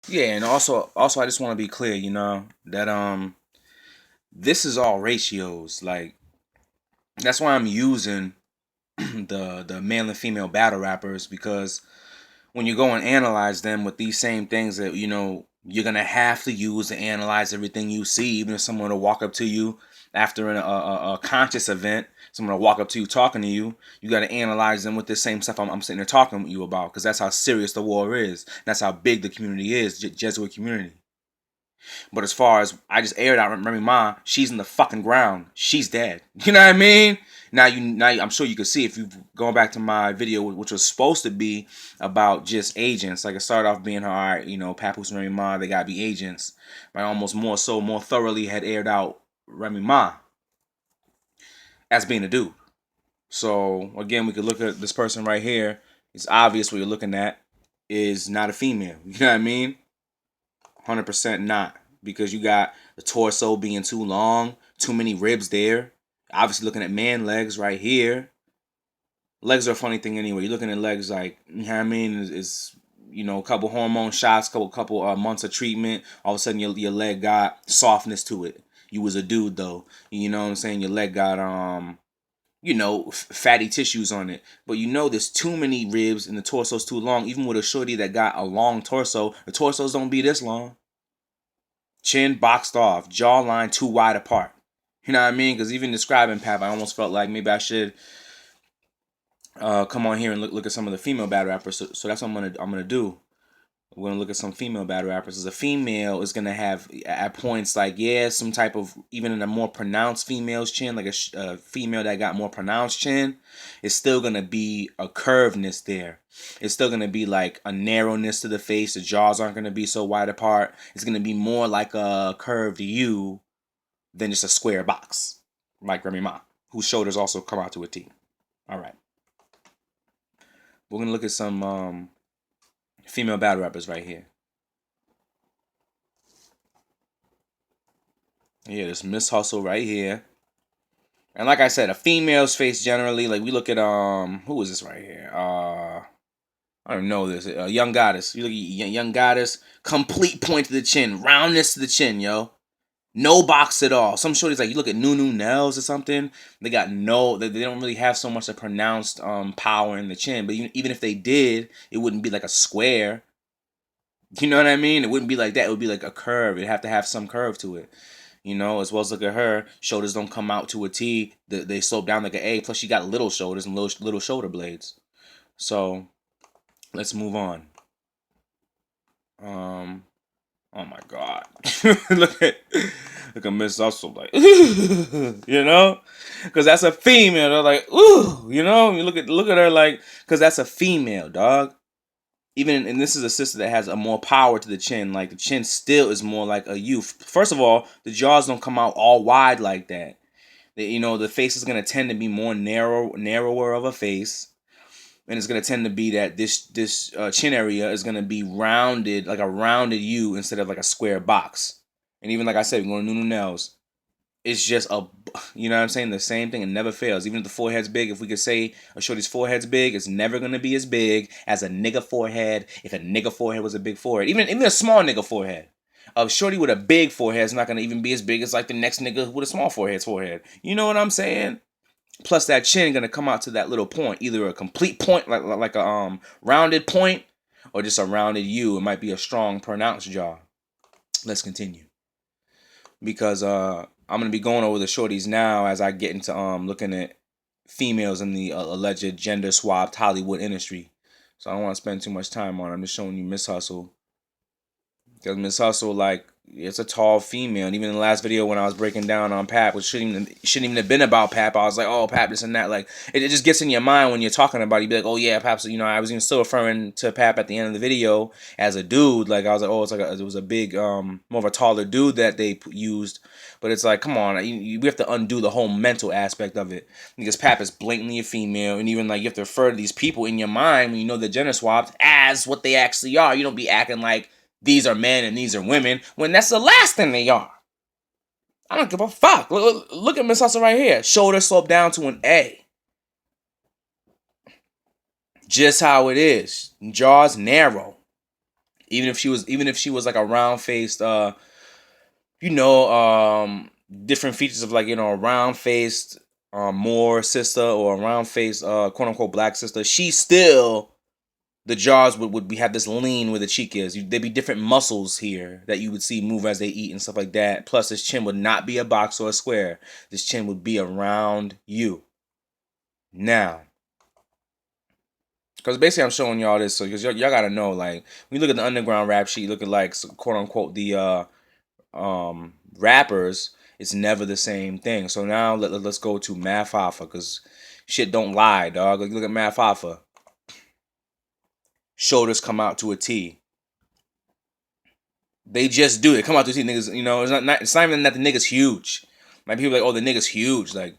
Yeah, and also I just want to be clear, that this is all ratios. Like that's why I'm using the male and female battle rappers, because when you go and analyze them with these same things that you're gonna have to use to analyze everything you see, even if someone will walk up to you after a conscious event, someone will walk up to you talking to you, you got to analyze them with the same stuff I'm sitting there talking with you about, because that's how serious the war is. That's how big the community is, Jesuit community. But as far as I just aired out Remy Ma, she's in the fucking ground. She's dead. You know what I mean? Now I'm sure you can see if you going back to my video, which was supposed to be about just agents. Like it started off being all right, Papoose and Remy Ma, they gotta be agents. But almost more thoroughly had aired out Remy Ma as being a dude. So again, we could look at this person right here. It's obvious what you're looking at is not a female. You know what I mean? 100% not, because you got the torso being too long, too many ribs there. Obviously, looking at man legs right here. Legs are a funny thing anyway. You're looking at legs like, you know what I mean? Is a couple hormone shots, couple months of treatment. All of a sudden, your leg got softness to it. You was a dude though. You know what I'm saying? Your leg got fatty tissues on it. But there's too many ribs and the torso's too long. Even with a shorty that got a long torso, the torsos don't be this long. Chin boxed off, jawline too wide apart. You know what I mean? Because even describing Pap, I almost felt like maybe I should come on here and look at some of the female battle rappers. So that's what I'm gonna do. We're gonna look at some female battle rappers. As a female is gonna have at points like some type of, even in a more pronounced female's chin, like a female that got more pronounced chin, it's still gonna be a curvedness there. It's still gonna be like a narrowness to the face. The jaws aren't gonna be so wide apart. It's gonna be more like a curved U than just a square box, like Remy Ma, whose shoulders also come out to a T. All right, we're gonna look at some female battle rappers right here. Yeah, this Miss Hustle right here. And like I said, a female's face generally, like we look at who is this right here? I don't know this. Young Goddess. You look at Young Goddess, complete point to the chin, roundness to the chin, yo. No box at all. Some shorties, like you look at Nunu Nails or something, they got they don't really have so much a pronounced power in the chin. But even if they did, it wouldn't be like a square. You know what I mean? It wouldn't be like that. It would be like a curve. It'd have to have some curve to it. As well as look at her. Shoulders don't come out to a T. They slope down like an A. Plus, she got little shoulders and little shoulder blades. So, let's move on. Oh my God. look at Miss Hustle, like, because that's a female. They're like, ooh, you look at her like, because that's a female, dog. Even and this is a sister that has a more power to the chin. Like the chin still is more like a youth. First of all, the jaws don't come out all wide like that. The face is gonna tend to be more narrower of a face, and it's gonna tend to be that this chin area is gonna be rounded, like a rounded U instead of like a square box. And even like I said, we're going to Nunu Nails. It's just you know what I'm saying? The same thing. It never fails. Even if the forehead's big, if we could say a shorty's forehead's big, it's never gonna be as big as a nigga forehead. If a nigga forehead was a big forehead, even a small nigga forehead, a shorty with a big forehead is not gonna even be as big as like the next nigga with a small forehead. You know what I'm saying? Plus that chin gonna come out to that little point, either a complete point, like a rounded point, or just a rounded U. It might be a strong pronounced jaw. Let's continue, because I'm gonna be going over the shorties now as I get into looking at females in the alleged gender swapped Hollywood industry. So I don't want to spend too much time on it. I'm just showing you Miss Hustle, because Miss Hustle, like, it's a tall female. And even in the last video when I was breaking down on Pap, which shouldn't even have been about Pap, I was like, oh, Pap, this and that. Like, it just gets in your mind when you're talking about it. You be like, oh, yeah, Pap. So, I was even still referring to Pap at the end of the video as a dude. Like, I was like, oh, it was a big, more of a taller dude that they used. But it's like, come on, we have to undo the whole mental aspect of it. Because Pap is blatantly a female. And even, like, you have to refer to these people in your mind when you know they're gender swapped as what they actually are. You don't be acting like these are men and these are women when that's the last thing they are. I don't give a fuck. Look at Miss Hustle right here. Shoulder slope down to an A. Just how it is. Jaws narrow. even if she was like a round faced different features of like, a round faced Moor sister or a round faced quote unquote black sister, she still, the jaws would be have this lean where the cheek is. There'd be different muscles here that you would see move as they eat and stuff like that. Plus, this chin would not be a box or a square. This chin would be around you. Now, because basically I'm showing y'all this, so because y'all gotta know, like, when you look at the underground rap sheet, look at like quote unquote the rappers, it's never the same thing. So now let's go to Math Alpha, because shit don't lie, dog. Like, look at Math Alpha. Shoulders come out to a T. They just do it. Come out to a T, niggas. It's not even that the nigga's huge. Like, people are like, oh, the nigga's huge. Like,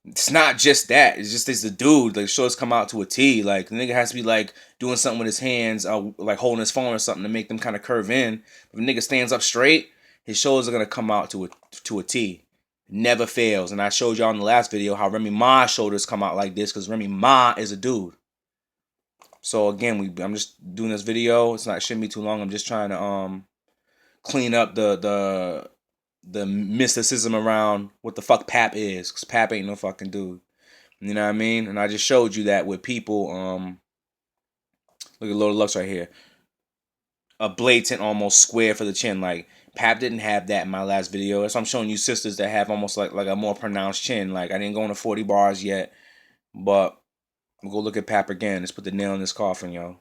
it's not just that. It's just the dude. Like, shoulders come out to a T. Like, the nigga has to be like doing something with his hands, like holding his phone or something to make them kind of curve in. If a nigga stands up straight, his shoulders are gonna come out to a T. Never fails. And I showed y'all in the last video how Remy Ma's shoulders come out like this, because Remy Ma is a dude. So again, I'm just doing this video. Shouldn't be too long. I'm just trying to clean up the mysticism around what the fuck Pap is, because Pap ain't no fucking dude. You know what I mean? And I just showed you that with people. Look at Lord Lux right here. A blatant almost square for the chin. Like, Pap didn't have that in my last video. That's why I'm showing you sisters that have almost like a more pronounced chin. Like, I didn't go into 40 bars yet, but we'll go look at Pap again. Let's put the nail in this coffin, yo.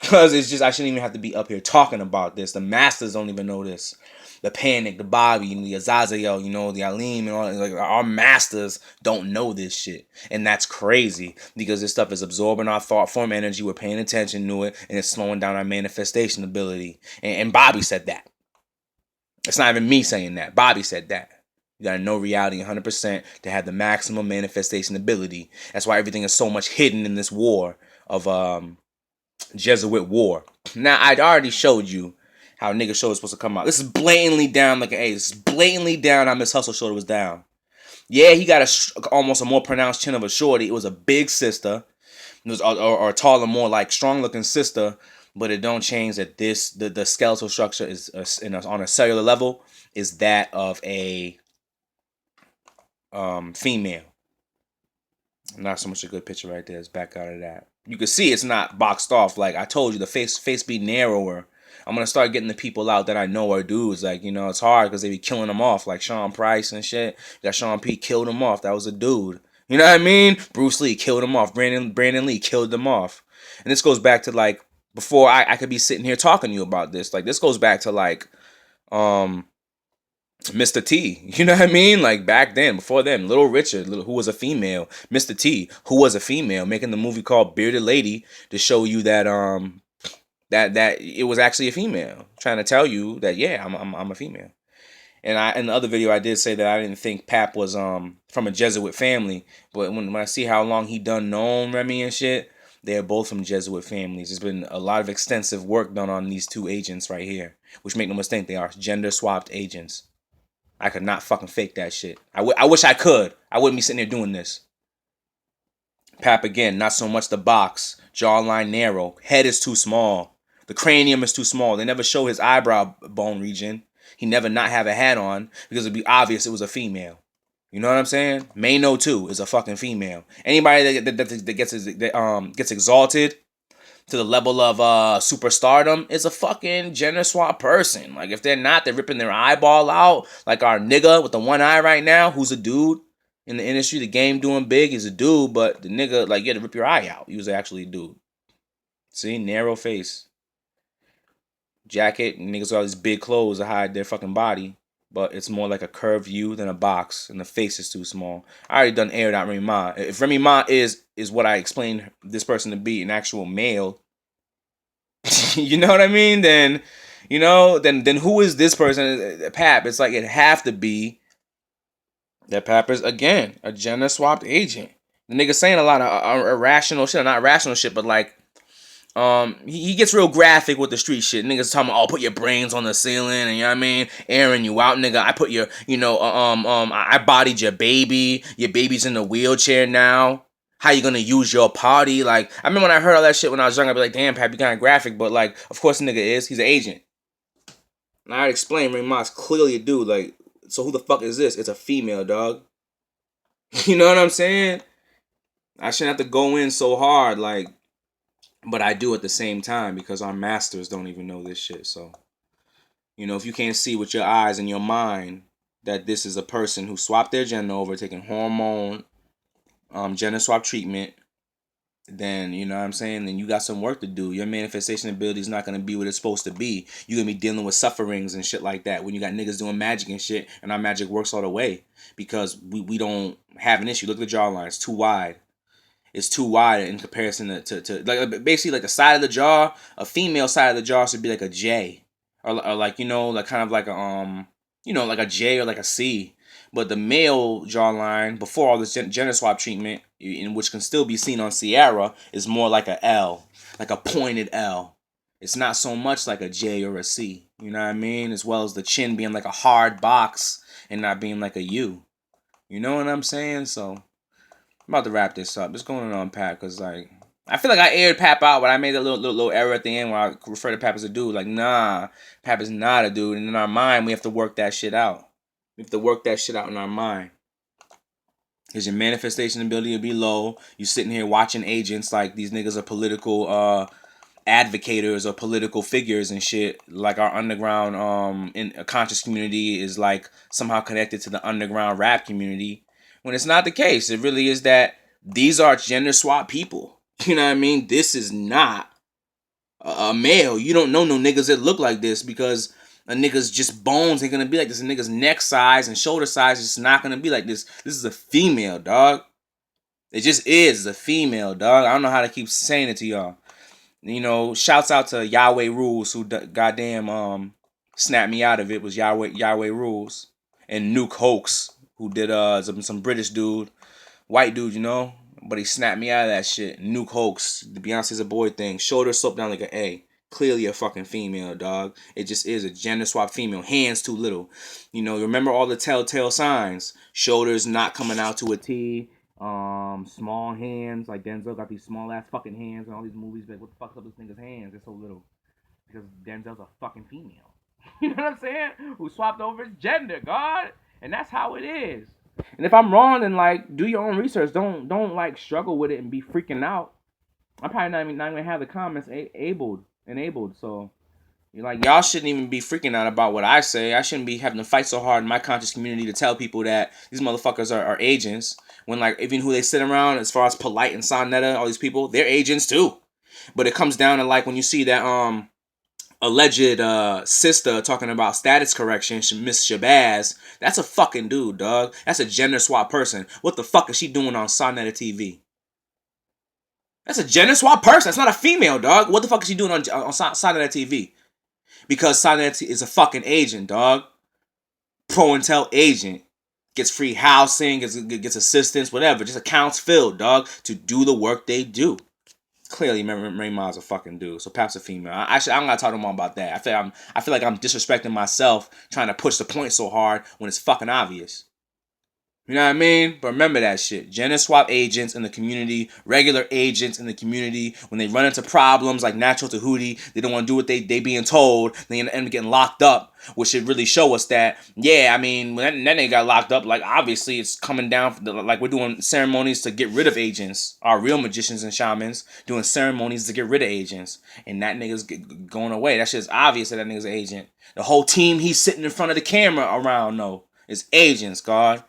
Because it's just, I shouldn't even have to be up here talking about this. The masters don't even know this. The Panic, the Bobby, the Azazel, the Aleem, and all that. Like, our masters don't know this shit. And that's crazy, because this stuff is absorbing our thought form energy. We're paying attention to it, and it's slowing down our manifestation ability. And Bobby said that. It's not even me saying that. Bobby said that. You gotta know reality 100% to have the maximum manifestation ability. That's why everything is so much hidden in this war of Jesuit war. Now, I'd already showed you how nigga shoulder was supposed to come out. This is blatantly down like an A. This is blatantly down how Miss Hustle shoulder was down. Yeah, he got almost a more pronounced chin of a shorty. It was a big sister. It was or a taller, more like strong looking sister. But it don't change that the skeletal structure is on a cellular level is that of a female. Not so much a good picture right there. It's back out of that. You can see it's not boxed off. Like I told you, the face be narrower. I'm gonna start getting the people out that I know are dudes. Like, it's hard because they be killing them off, like Sean Price and shit. You got Sean P killed him off. That was a dude. You know what I mean? Bruce Lee killed him off. Brandon Lee killed them off. And this goes back to like before I could be sitting here talking to you about this. Like, this goes back to like Mr. T, you know what I mean? Like back then, before them, Little Richard, who was a female, Mr. T, who was a female, making the movie called Bearded Lady to show you that that it was actually a female, trying to tell you that yeah, I'm a female. And in the other video I did say that I didn't think Pap was from a Jesuit family, but when I see how long he done known Remy and shit, they're both from Jesuit families. There's been a lot of extensive work done on these two agents right here, which make no mistake, they are gender swapped agents. I could not fucking fake that shit. I wish I could. I wouldn't be sitting there doing this. Pap again, not so much the box. Jawline narrow. Head is too small. The cranium is too small. They never show his eyebrow bone region. He never not have a hat on because it'd be obvious it was a female. You know what I'm saying? Mano too is a fucking female. Anybody that gets exalted to the level of superstardom is a fucking gender swap person. Like, if they're not, they're ripping their eyeball out. Like our nigga with the one eye right now, who's a dude in the industry, the game doing big, is a dude, but the nigga, like, you had to rip your eye out. He was actually a dude. See? Narrow face. Jacket, niggas got all these big clothes to hide their fucking body, but it's more like a curved U than a box, and the face is too small. I already done aired out Remy Ma. If Remy Ma is what I explained this person to be, an actual male, you know what I mean? Then, then who is this person? Pap. It's like it have to be that Pap is, again, a gender swapped agent. The nigga saying a lot of irrational shit, not rational shit, but like, he gets real graphic with the street shit. Niggas talking about, oh, put your brains on the ceiling, and you know what I mean, airing you out, nigga. I put your, I bodied your baby. Your baby's in the wheelchair now. How you gonna use your party? Like, I remember when I heard all that shit when I was young, I'd be like, damn, Pap, you kind of graphic, but like, of course the nigga is. He's an agent. And I'd explain, Ray Moss clearly a dude. Like, so who the fuck is this? It's a female, dog. You know what I'm saying? I shouldn't have to go in so hard, like, but I do at the same time because our masters don't even know this shit. So, if you can't see with your eyes and your mind that this is a person who swapped their gender over, taking hormone, gender swap treatment, then you know what I'm saying, then you got some work to do. Your manifestation ability is not gonna be what it's supposed to be. You're gonna be dealing with sufferings and shit like that when you got niggas doing magic and shit, and our magic works all the way because we don't have an issue. Look at the jawline, it's too wide. It's too wide in comparison to like basically like the side of the jaw. A female side of the jaw should be like a J, or like like kind of like a like a J or like a C. But the male jawline before all this gender swap treatment, in which can still be seen on Sierra, is more like a L, like a pointed L. It's not so much like a J or a C. You know what I mean? As well as the chin being like a hard box and not being like a U. You know what I'm saying? So I'm about to wrap this up. Just going on Pap, because like I feel like I aired Pap out, but I made a little error at the end where I refer to Pap as a dude. Like, nah, Pap is not a dude. And in our mind, we have to work that shit out. We have to work that shit out in our mind. Because your manifestation ability will be low. You sitting here watching agents like these niggas are political advocators or political figures and shit. Like our underground in a conscious community is like somehow connected to the underground rap community. When it's not the case. It really is that these are gender swap people. You know what I mean? This is not a male. You don't know no niggas that look like this because a nigga's just bones ain't gonna be like this. A nigga's neck size and shoulder size is just not gonna be like this. This is a female, dog. It just is a female, dog. I don't know how to keep saying it to y'all. Shouts out to Yahweh Rules who goddamn snapped me out of it. Was Yahweh Rules and Nuke Hoax who did some British dude, white dude, but he snapped me out of that shit. Nuke Hoax, the Beyonce's a boy thing, shoulder sloped down like an A. Clearly a fucking female, dog. It just is a gender swap female. Hands too little. Remember all the telltale signs. Shoulders not coming out to a T. Small hands. Like Denzel got these small ass fucking hands in all these movies. Like, what the fuck's up with this nigga's hands? They're so little. Because Denzel's a fucking female. You know what I'm saying? Who swapped over his gender, God. And that's how it is. And if I'm wrong, then like do your own research. Don't like struggle with it and be freaking out. I'm probably not even gonna have the comments enabled. So y'all shouldn't even be freaking out about what I say. I shouldn't be having to fight so hard in my conscious community to tell people that these motherfuckers are agents. When like even who they sit around, as far as Polite and Sonetta, all these people, they're agents too. But it comes down to like when you see that alleged sister talking about status correction, Miss Shabazz, that's a fucking dude, dog. That's a gender swap person. What the fuck is she doing on Sonetta TV? That's a gender swap person. That's not a female, dog. What the fuck is she doing on Sonetta TV? Because Sonetta is a fucking agent, dog. Pro Intel agent. Gets free housing, gets assistance, whatever. Just accounts filled, dog, to do the work they do. Clearly, Ray Ma's a fucking dude, so Pap's a female. I'm gonna talk to him about that. I feel like I'm disrespecting myself trying to push the point so hard when it's fucking obvious. You know what I mean? But remember that shit. Gender swap agents in the community, regular agents in the community, when they run into problems like Natural to Hootie, they don't want to do what they being told, they end up getting locked up, which should really show us that, yeah, I mean, when that nigga got locked up, like, obviously it's coming down, like, we're doing ceremonies to get rid of agents, our real magicians and shamans, doing ceremonies to get rid of agents, and that nigga's going away. That shit's obvious that nigga's an agent. The whole team he's sitting in front of the camera around, is agents, God.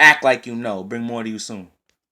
Act like you know. Bring more to you soon.